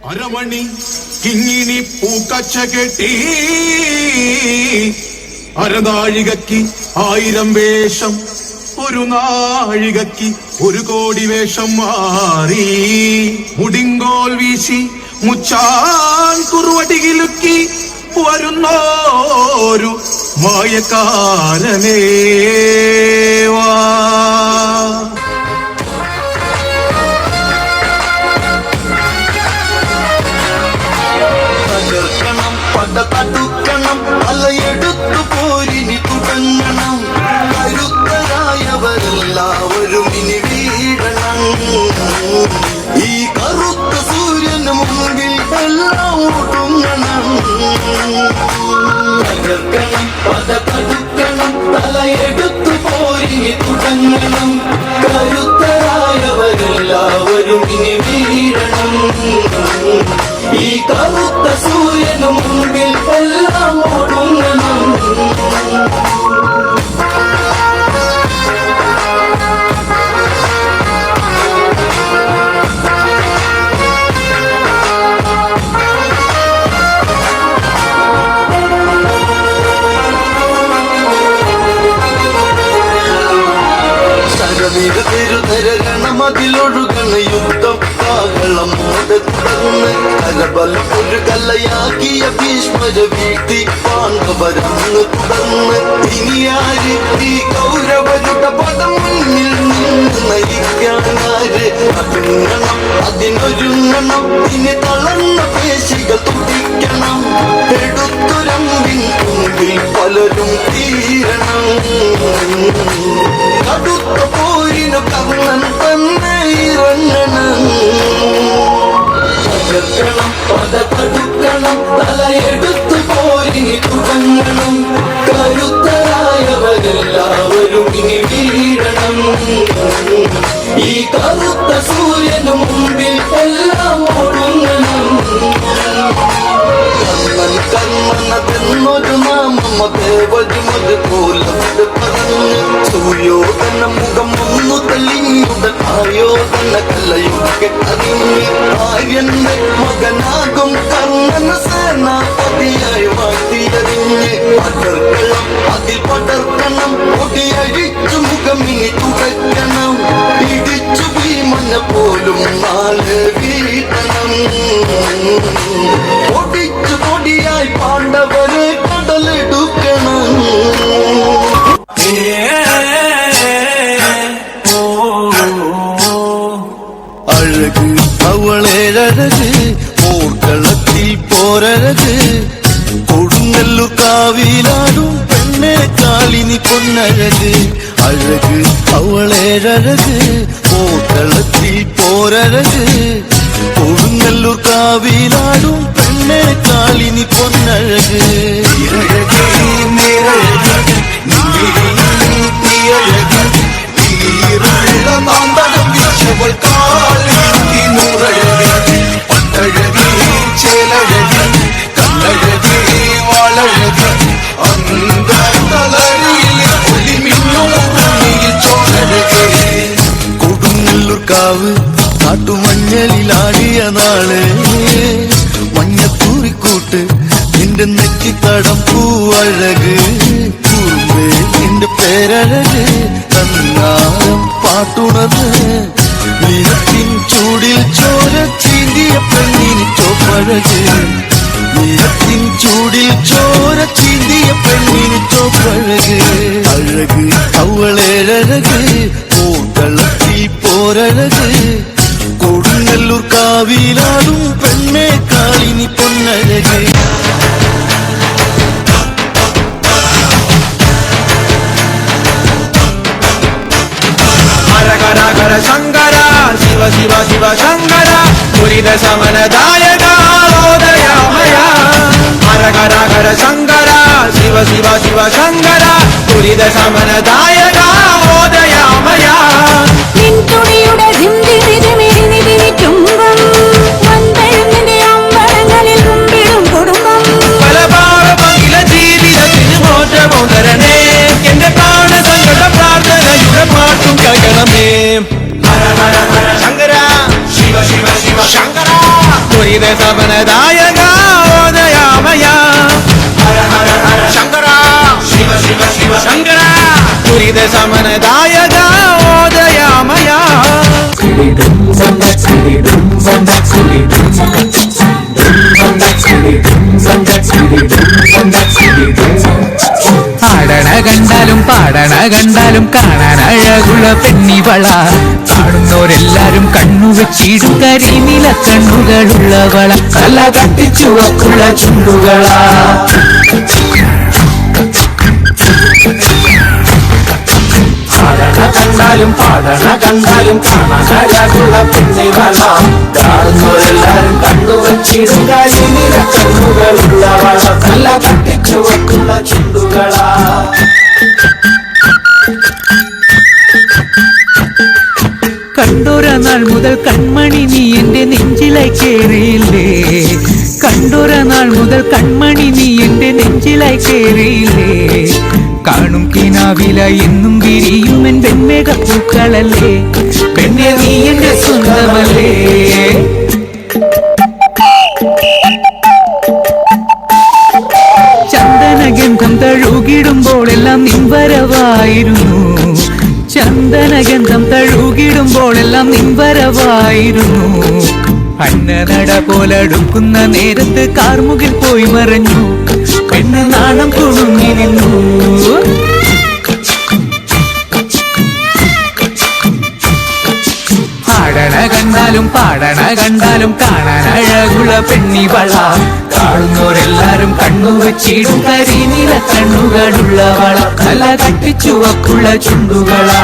അരമണി കിങ്ങിണി പൂക്കച്ച കെട്ടി അരനാഴികക്ക് 1000 വേഷം, ഒരു നാഴികക്ക് 1 കോടി വേഷം മാറി. മുടിങ്കോൽ വീശി മുച്ചാൻ കുറുവടികിലുക്കി വരുന്നോരു മായക്കാരനേ വാ. തടുക്കണം, അലയെടുത്തു പോരിനി തുടങ്ങണം. കരുത്തരായവരെല്ലാവരും ഇനി വീഴണം. ഈ കറുത്ത സൂര്യന് മുമ്പിൽ എല്ലാം ഒടുങ്ങണം. തകർക്കണം, തടുക്കണം, തലയെടുത്തു പോരിനി തുടങ്ങണം. കരുത്തരായവരെല്ലാവരും ഇനി വീഴണം. ഈ കറുത്ത സൂര്യനു മുൻപിൽ എല്ലാം ഒടുങ്ങണം. ശരമീത് തിരുതരണം, അതിലൊഴുകണ യുദ്ധം കാഹളം മോടെ തുടർന്ന് കലബലം ഒരു കലയാക്കിയ ഭീഷ്മര വീഴ്ത്തി പാണ്ഡവരന്ന് തുടർന്ന്. ഇനിയാര് ഈ കൗരവരുടെ പദം മുന്നിൽ നിന്ന് നയിക്കാനാര്? അതുങ്ങണം, അതിനൊരുങ്ങണം, ഇനി തളർന്ന പേശികൾ തുടിക്കണം. എടുത്തുരമ്പിൻ മുമ്പിൽ പലരും തീരണം. കടുത്ത പോരിനു കർണൻ തന്നെ ഇറങ്ങണം. തകർക്കണം, തടുക്കണം, തലയെടുത്തു പോരിനി തുടങ്ങണം. കരുത്തരായവരെല്ലാവരും ഇനി വീഴണം. ഈ കറുത്ത സൂര്യനു മുമ്പിൽ എല്ലാം ഒടുങ്ങണം. കർണൻ കർണനതെന്നൊരു നാമം ദേവജുമത് പോലത് പറഞ്ഞു. സൂര്യോധന മുഖം ഒന്നു തെളിഞ്ഞുടൻ ആയോധന കലയൊക്കെ അറിഞ്ഞ്. ആര്യന്റെ മകനാകും കർണന സേനാപതിയായി മാറ്റിയറിഞ്ഞ്. പടർക്കണം, അതിൽ പടർക്കണം, പൊടിയഴിച്ചു മുഖം ഇനി തുടയ്ക്കണം. ഇടിച്ചു ഭീമന പോലും നാല് വീട്ടണം. പൊടിച്ചു പൊടിയായി പാണ്ഡവരെ കടലെടുക്കണം. அழகு அவளேழகு, போர்க்களத்தில் போரழகு. கொடுங்கல்லூர் காவிலாடும் பெண்ணே காலினி பொன்னழகு. அழகு அவளேழகு, போர்க்களத்தில் போரழகு. கொடுங்கல்லூர் காவிலாடும் பெண்ணே காலினி பொன்னழகு. அழகு நேரழகு, நீயழகு, நீருள்ள மாந்தகம் வீசவள் காலி நூறழகு. பட்டழகு சேலழகு, கல்லழகு வாழழகு. அந்த தலரியில் ஒளி மின்னும் சோழழகு. കൊടുങ്ങല്ലൂർ കാവ് കാട്ടുമഞ്ഞളിലാടിയ നാള്. മഞ്ഞത്തൂറിക്കൂട്ട് നിന്റെ നെറ്റിത്തടം പൂവഴക്. കുറുമ്പേ നിന്റെ പേരഴക്, കണ്ണാരം പാട്ടുണത്. നിരത്തിൻ ചൂടിൽ ചോര ചീന്തിയ പെണ്ണിന് ചോപ്പഴക്. നിരത്തിൻ ചൂടിൽ ചോര ചീന്തിയ പെണ്ണിന് ചോപ്പഴക്. അഴക് അവളേഴഴക്, പോർക്കളത്തിൽ പോരഴക്. കൊടുങ്ങല്ലൂർ കാവിലാടും പെണ്ണേ കാളിനി പൊന്നഴക്. ഹര ശങ്കര ശിവ ശിവ ശിവ ശങ്കര ദുരിത സമനദായക ഓദയാമയ. ഹര ഹര ഹര ശങ്കര ശിവ ശിവ ശിവ ശങ്കര ദുരിത സമനദായക ഓദയാമയ. നിൻതുടിയുടെ ധിംതിമിതിമിതിമിതിമിറ്റുമ്പം വൻപഴുന്നിന്റെ അമ്പലങ്ങളിൽ മുമ്പിടും കുടുംബം. പലഭാവമഖില ജീവിതത്തിന് മോചമോ തരണേ. എന്റെ പ്രാണസങ്കട പ്രാർത്ഥനയുടെ പാട്ടും കേൾക്കണമേ. ഹര ഹര ഹര ശങ്കര ശിവ ശിവ ശിവ ശങ്കര ദുരിത സമനദായക ഓ ദയാമയ ശങ്കര ശിവ ശിവ ശിവ ശങ്കര ദുരിത സമനദായക ഓ ദയാമയ ആടണ കണ്ടാലും പാടണ കണ്ടാലും കാണാൻ അഴകുള്ള പെണ്ണിവള കാണുന്നവരെല്ലാരും കണ്ണുവെച്ചിടും കരിനില കണ്ണുകളുള്ളവള തല കട്ടിച്ചുവക്കുള്ള ചുണ്ടുകളാ പാടണ കണ്ടാലും കാണാൻ അഴകുള്ള പെണ്ണിവള കാണുന്നവരെല്ലാരും കണ്ണുവെച്ചിടും കരിനില കണ്ണുകളുള്ളവള തല കട്ടിച്ചുവക്കുള്ള ചുണ്ടുകളാ കണ്ടൊര നാൾ മുതൽ കൺമണി നീ എന്റെ നെഞ്ചിലായി കേറിയില്ലേ കണ്ടൊര നാൾ മുതൽ കൺമണി നീ എന്റെ നെഞ്ചിലായി കേറിയില്ലേ കാണും കിനാവില എന്നും വിരിയുമെൻ വെൺമേഘ പൂക്കളല്ലേ പെണ്ണെ നീ എന്റെ സ്വന്തമല്ലേ ചന്ദനഗന്ധം തഴുകിടുമ്പോൾ എല്ലാം നിൻവരവായിരുന്നു ചന്ദനഗന്ധം തഴുകിടുമ്പോൾ എല്ലാം നിൻവരവായിരുന്നു അന്നനട പോലടുക്കുന്ന നേരത്ത് കാർമുകിൽ പോയി മറഞ്ഞു പെണ്ണ് നാണം കുടുങ്ങി നിന്നു ആടണ കണ്ടാലും പാടണ കണ്ടാലും കാണാൻ അഴകുള്ള പെണ്ണിവള കാണുന്നവരെല്ലാരും കണ്ണുവെച്ചിടും കരിനില കണ്ണുകളുള്ളവള തല കട്ടിച്ചുവക്കുള്ള ചുണ്ടുകളാ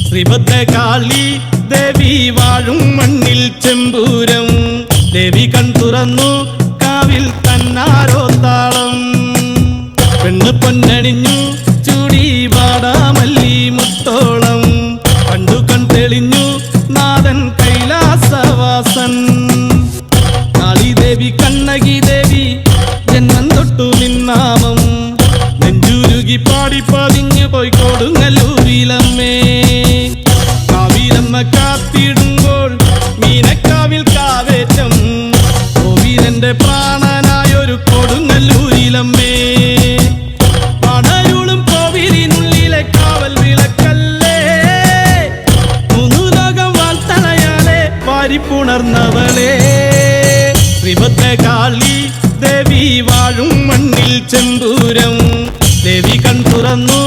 ശ്രീഭദ്രകാളി ദേവി വാഴും മണ്ണിൽ ചെമ്പൂരം ദേവി കൺ തുറന്നു കാവിൽ തന്നാരോ താളം പെണ്ണ് പൊന്നണിഞ്ഞു ചൂടി വാടാമല്ലി മുത്തോളം കണ്ടു കൺ തെളിഞ്ഞു നാഥൻ കൈലാസവാസൻ കാളി ദേവി കണ്ണകി ദേവി ജന്മം തൊട്ടു നിന്നാമം നെഞ്ചുരുകി പാടി പതിഞ്ഞു പോയി കൊടുങ്ങല്ലൂരിലമ്മേ കാവിലമ്മ കാത്തിടുമ്പോൾ മീനക്കാവിൽ കാവേറ്റം കോവിലന്റെ പ്രാണനായൊരു കൊടുങ്ങല്ലൂരിലമ്മേ വിളിപ്പുണർന്നവളെ ശ്രീഭദ്രകാളി ദേവി വാഴും മണ്ണിൽ ചെമ്പൂരം ദേവി കൺ തുറന്നു